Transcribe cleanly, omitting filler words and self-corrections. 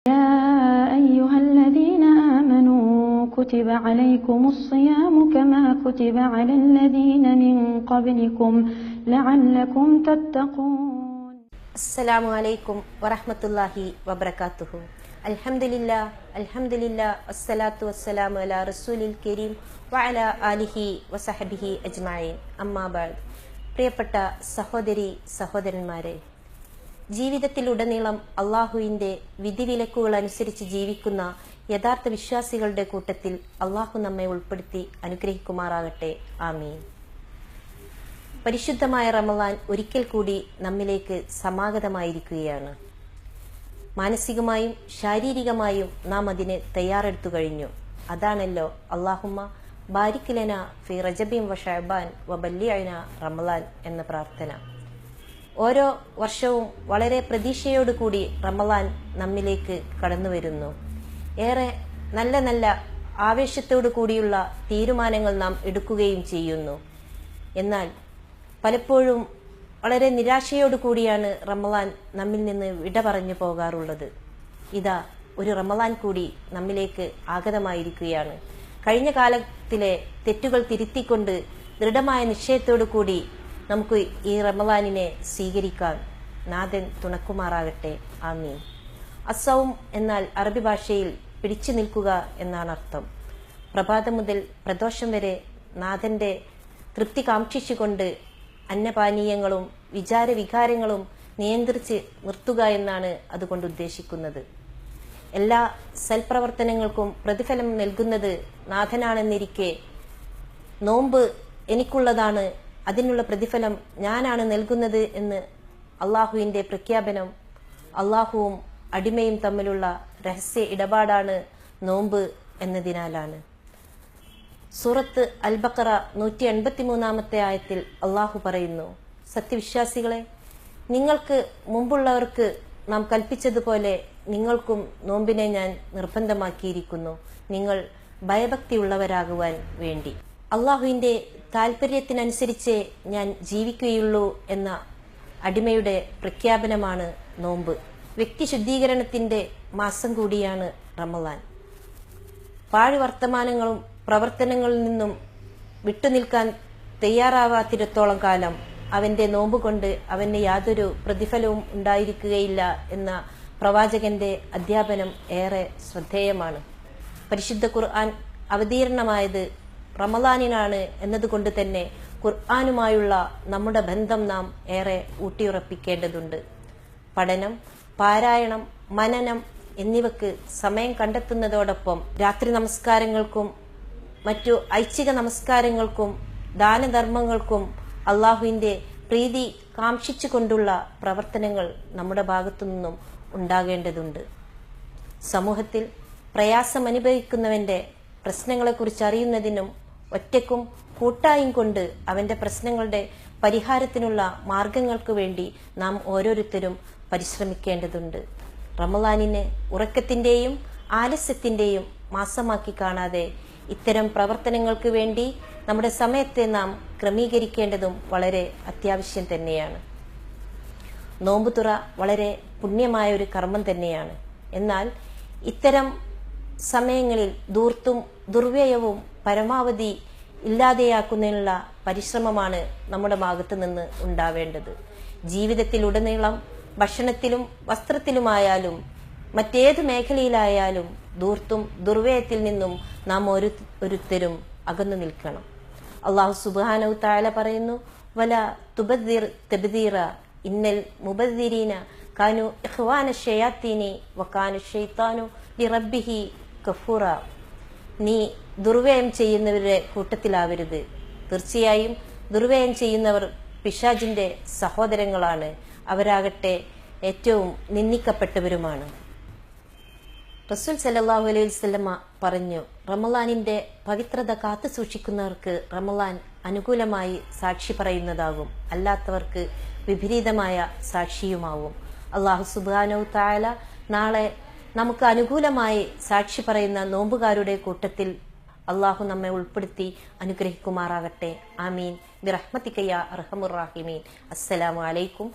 يا أيها الذين آمنوا كتب عليكم الصيام كما كتب على الذين من قبلكم لعلكم تتقون. السلام عليكم ورحمة الله وبركاته. അൽഹംദുലില്ലാ അസ്സലാത്തു വസ്സലാമു അലാ റസൂലിൽ കരീം വഅലാ ആലിഹി വസഹബിഹി അജ്മഈൻ. അമ്മാ ബഅദ്. പ്രിയപ്പെട്ട സഹോദരി സഹോദരന്മാരെ, ജീവിതത്തിലുടനീളം അള്ളാഹുവിൻ്റെ വിധിവിലക്കുകൾ അനുസരിച്ച് ജീവിക്കുന്ന യഥാർത്ഥ വിശ്വാസികളുടെ കൂട്ടത്തിൽ അള്ളാഹു നമ്മെ ഉൾപ്പെടുത്തി അനുഗ്രഹിക്കുമാറാകട്ടെ. ആമീൻ. പരിശുദ്ധമായ റമളാൻ ഒരിക്കൽ കൂടി നമ്മിലേക്ക് സമാഗതമായിരിക്കുകയാണ്. മാനസികമായും ശാരീരികമായും നാം അതിന് തയ്യാറെടുത്തു കഴിഞ്ഞു. അതാണല്ലോ അല്ലാഹുമ്മ ബാരിക് ലനാ ഫി റജബിൻ വ ശഅബാൻ വ ബല്ലിഅനാ റമളാൻ എന്ന പ്രാർത്ഥന. ഓരോ വർഷവും വളരെ പ്രതീക്ഷയോടുകൂടി റമളാൻ നമ്മിലേക്ക് കടന്നു വരുന്നു. ഏറെ നല്ല നല്ല ആവേശത്തോടു കൂടിയുള്ള തീരുമാനങ്ങൾ നാം എടുക്കുകയും ചെയ്യുന്നു. എന്നാൽ പലപ്പോഴും വളരെ നിരാശയോടു കൂടിയാണ് റമളാൻ നമ്മിൽ നിന്ന് വിട പറഞ്ഞു പോകാറുള്ളത്. ഇതാ ഒരു റമളാൻ കൂടി നമ്മിലേക്ക് ആഗതമായിരിക്കുകയാണ്. കഴിഞ്ഞ കാലത്തിലെ തെറ്റുകൾ തിരുത്തിക്കൊണ്ട് ദൃഢമായ നിശ്ചയത്തോടു കൂടി നമുക്ക് ഈ റമളാനിനെ സ്വീകരിക്കാൻ നാഥൻ തുണക്കുമാറാകട്ടെ. ആമീൻ. അസൗം എന്നാൽ അറബി ഭാഷയിൽ പിടിച്ചു നിൽക്കുക എന്നാണ് അർത്ഥം. പ്രഭാതം മുതൽ പ്രദോഷം വരെ നാഥന്റെ തൃപ്തി കാക്ഷിച്ചുകൊണ്ട് അന്നപാനീയങ്ങളും വിചാരവികാരങ്ങളും നിയന്ത്രിച്ച് നിർത്തുക എന്നാണ് അതുകൊണ്ട് ഉദ്ദേശിക്കുന്നത്. എല്ലാ സൽപ്രവർത്തനങ്ങൾക്കും പ്രതിഫലം നൽകുന്നത് നാഥനാണെന്നിരിക്കെ നോമ്പ് എനിക്കുള്ളതാണ്, അതിനുള്ള പ്രതിഫലം ഞാനാണ് നൽകുന്നത് എന്ന് അള്ളാഹുവിൻ്റെ പ്രഖ്യാപനം അള്ളാഹുവും അടിമയും തമ്മിലുള്ള രഹസ്യ ഇടപാടാണ് നോമ്പ് എന്നതിനാലാണ്. സൂറത്ത് അൽ ബഖറ 183 ആയത്തിൽ അള്ളാഹു പറയുന്നു, സത്യവിശ്വാസികളെ, നിങ്ങൾക്ക് മുമ്പുള്ളവർക്ക് നാം കൽപ്പിച്ചതുപോലെ നിങ്ങൾക്കും നോമ്പിനെ ഞാൻ നിർബന്ധമാക്കിയിരിക്കുന്നു, നിങ്ങൾ ഭയഭക്തിയുള്ളവരാകുവാൻ വേണ്ടി. അള്ളാഹുവിൻ്റെ താല്പര്യത്തിനനുസരിച്ചേ ഞാൻ ജീവിക്കുകയുള്ളൂ എന്ന അടിമയുടെ പ്രഖ്യാപനമാണ് നോമ്പ്. വ്യക്തി ശുദ്ധീകരണത്തിൻ്റെ മാസം കൂടിയാണ് റമളാൻ. പാഴ്വർത്തമാനങ്ങളും പ്രവർത്തനങ്ങളിൽ നിന്നും വിട്ടുനിൽക്കാൻ തയ്യാറാവാത്തിടത്തോളം കാലം അവന്റെ നോമ്പ് കൊണ്ട് അവന് യാതൊരു പ്രതിഫലവും ഉണ്ടായിരിക്കുകയില്ല എന്ന പ്രവാചകന്റെ അധ്യാപനം ഏറെ ശ്രദ്ധേയമാണ്. പരിശുദ്ധ ഖുർആൻ അവതീർണമായത് റമളാനിനാണ് എന്നതുകൊണ്ട് തന്നെ ഖുർആനുമായുള്ള നമ്മുടെ ബന്ധം നാം ഏറെ ഊട്ടിയുറപ്പിക്കേണ്ടതുണ്ട്. പഠനം, പാരായണം, മനനം എന്നിവക്ക് സമയം കണ്ടെത്തുന്നതോടൊപ്പം രാത്രി നമസ്കാരങ്ങൾക്കും മറ്റു ഐച്ഛിക നമസ്കാരങ്ങൾക്കും ദാനധർമ്മങ്ങൾക്കും അള്ളാഹുവിൻ്റെ പ്രീതി കാംക്ഷിച്ചുകൊണ്ടുള്ള പ്രവർത്തനങ്ങൾ നമ്മുടെ ഭാഗത്തു നിന്നും ഉണ്ടാകേണ്ടതുണ്ട്. സമൂഹത്തിൽ പ്രയാസമനുഭവിക്കുന്നവന്റെ പ്രശ്നങ്ങളെക്കുറിച്ച് അറിയുന്നതിനും ഒറ്റയ്ക്കും കൂട്ടായും കൊണ്ട് അവന്റെ പ്രശ്നങ്ങളുടെ പരിഹാരത്തിനുള്ള മാർഗങ്ങൾക്ക് വേണ്ടി നാം ഓരോരുത്തരും പരിശ്രമിക്കേണ്ടതുണ്ട്. റമളാനിനെ ഉറക്കത്തിന്റെയും ആലസ്യത്തിന്റെയും മാസമാക്കി കാണാതെ ഇത്തരം പ്രവർത്തനങ്ങൾക്ക് വേണ്ടി നമ്മുടെ സമയത്തെ നാം ക്രമീകരിക്കേണ്ടതും വളരെ അത്യാവശ്യം തന്നെയാണ്. നോമ്പുതുറ വളരെ പുണ്യമായ ഒരു കർമ്മം തന്നെയാണ്. എന്നാൽ ഇത്തരം സമയങ്ങളിൽ ധൂർത്തും ദുർവ്യയവും പരമാവധി ഇല്ലാതെയാക്കുന്നതിനുള്ള പരിശ്രമമാണ് നമ്മുടെ ഭാഗത്തു നിന്ന് ഉണ്ടാവേണ്ടത്. ജീവിതത്തിലുടനീളം ഭക്ഷണത്തിലും വസ്ത്രത്തിലുമായാലും മറ്റേത് മേഖലയിലായാലും ധൂർത്തും ദുർവ്യയത്തിൽ നിന്നും നാം ഓരോരുത്തരും അകന്നു നിൽക്കണം. അള്ളാഹു സുബ്ഹാനഹു തആല പറയുന്നു, വല തുബദ്ദിർ തബ്ദീറ ഇന്നൽ മുബദ്ദിരീന കാനു ഇഖ്വാന ശയാത്തീനി വകാന ശൈത്താനു ലിറബ്ബിഹി കഫൂറ. നീ ദുർവ്യയം ചെയ്യുന്നവരുടെ കൂട്ടത്തിലാവരുത്. തീർച്ചയായും ദുർവ്യയം ചെയ്യുന്നവർ പിശാചിന്റെ സഹോദരങ്ങളാണ്, അവരാകട്ടെ ഏറ്റവും നിന്ദിക്കപ്പെട്ടവരുമാണ്. റസൂൽ സല്ലല്ലാഹു അലൈഹി വസല്ലമ പറഞ്ഞു, റമളാനിന്റെ പവിത്രത കാത്തു സൂക്ഷിക്കുന്നവർക്ക് റമളാൻ അനുകൂലമായി സാക്ഷി പറയുന്നതാകും, അല്ലാത്തവർക്ക് വിപരീതമായ സാക്ഷിയുമാവും. അല്ലാഹു സുബ്ഹാനഹു തആല നാളെ നമുക്ക് അനുകൂലമായി സാക്ഷി പറയുന്ന നോമ്പുകാരുടെ കൂട്ടത്തിൽ അള്ളാഹു നമ്മെ ഉൾപ്പെടുത്തി അനുഗ്രഹിക്കുമാറാകട്ടെ. ആമീൻ. ബിറഹ്മതിക യാ അർഹമുർ റഹീമീൻ. അസ്സലാമു അലൈക്കും